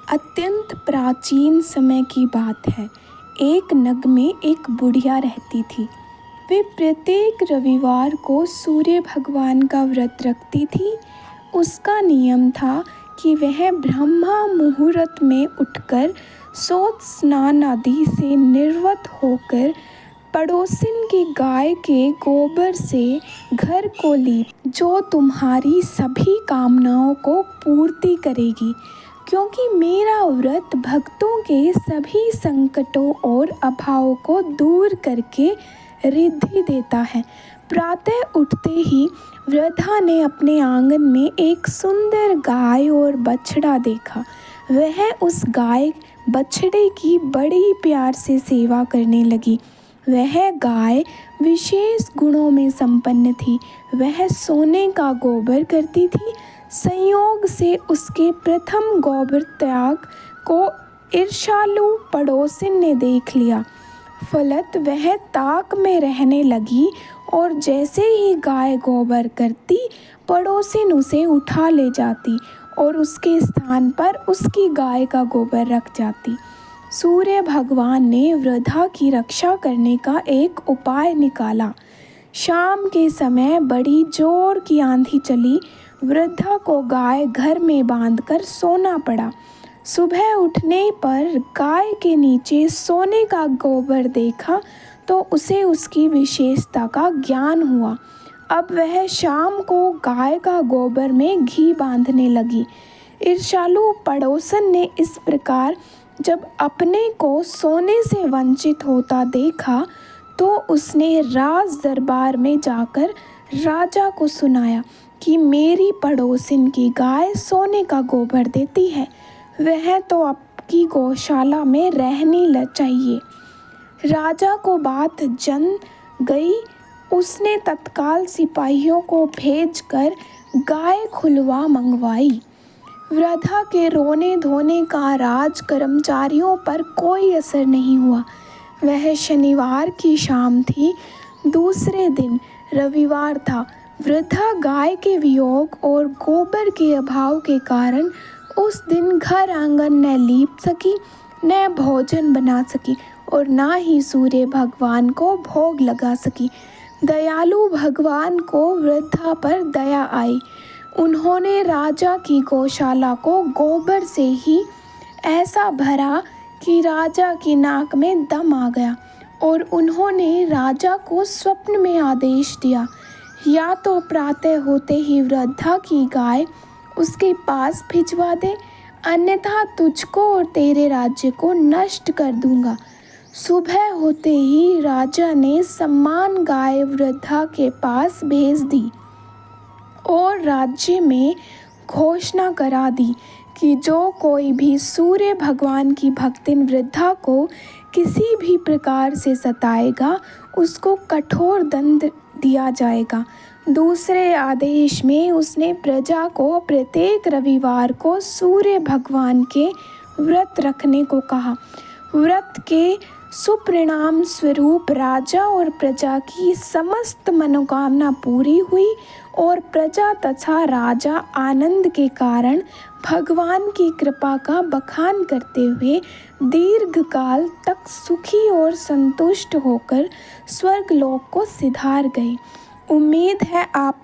अत्यंत प्राचीन समय की बात है। एक नगर में एक बुढ़िया रहती थी। वे प्रत्येक रविवार को सूर्य भगवान का व्रत रखती थी। उसका नियम था कि वह ब्रह्म मुहूर्त में उठकर शौच स्नान आदि से निर्वृत होकर पड़ोसिन की गाय के गोबर से घर को लीप, जो तुम्हारी सभी कामनाओं को पूर्ति करेगी, क्योंकि मेरा व्रत भक्तों के सभी संकटों और अभावों को दूर करके रिद्धि देता है। प्रातः उठते ही वृद्धा ने अपने आंगन में एक सुंदर गाय और बछड़ा देखा। वह उस गाय बछड़े की बड़ी प्यार से सेवा करने लगी। वह गाय विशेष गुणों में संपन्न थी। वह सोने का गोबर करती थी। संयोग से उसके प्रथम गोबर त्याग को ईर्ष्यालु पड़ोसिन ने देख लिया। फलत वह ताक में रहने लगी और जैसे ही गाय गोबर करती, पड़ोसिन उसे उठा ले जाती और उसके स्थान पर उसकी गाय का गोबर रख जाती। सूर्य भगवान ने वृद्धा की रक्षा करने का एक उपाय निकाला। शाम के समय बड़ी जोर की आंधी चली। वृद्धा को गाय घर में बांधकर सोना पड़ा। सुबह उठने पर गाय के नीचे सोने का गोबर देखा तो उसे उसकी विशेषता का ज्ञान हुआ। अब वह शाम को गाय का गोबर में घी बांधने लगी। ईर्ष्यालु पड़ोसन ने इस प्रकार जब अपने को सोने से वंचित होता देखा तो उसने राज दरबार में जाकर राजा को सुनाया कि मेरी पड़ोसिन की गाय सोने का गोबर देती है, वह तो आपकी गौशाला में रहनी चाहिए। राजा को बात जन गई। उसने तत्काल सिपाहियों को भेजकर गाय खुलवा मंगवाई। वृद्धा के रोने धोने का राज कर्मचारियों पर कोई असर नहीं हुआ। वह शनिवार की शाम थी। दूसरे दिन रविवार था। वृद्धा गाय के वियोग और गोबर के अभाव के कारण उस दिन घर आंगन न लीप सकी, न भोजन बना सकी और ना ही सूर्य भगवान को भोग लगा सकी। दयालु भगवान को वृद्धा पर दया आई। उन्होंने राजा की गौशाला को गोबर से ही ऐसा भरा कि राजा की नाक में दम आ गया और उन्होंने राजा को स्वप्न में आदेश दिया, या तो प्रातः होते ही वृद्धा की गाय उसके पास भिजवा दे, अन्यथा तुझको और तेरे राज्य को नष्ट कर दूंगा। सुबह होते ही राजा ने सम्मान गाय वृद्धा के पास भेज दी और राज्य में घोषणा करा दी कि जो कोई भी सूर्य भगवान की भक्तिन वृद्धा को किसी भी प्रकार से सताएगा, उसको कठोर दंड दिया जाएगा। दूसरे आदेश में उसने प्रजा को प्रत्येक रविवार को सूर्य भगवान के व्रत रखने को कहा। व्रत के सुपरिणाम स्वरूप राजा और प्रजा की समस्त मनोकामना पूरी हुई और प्रजा तथा राजा आनंद के कारण भगवान की कृपा का बखान करते हुए दीर्घकाल तक सुखी और संतुष्ट होकर स्वर्गलोक को सिधार गए। उम्मीद है आप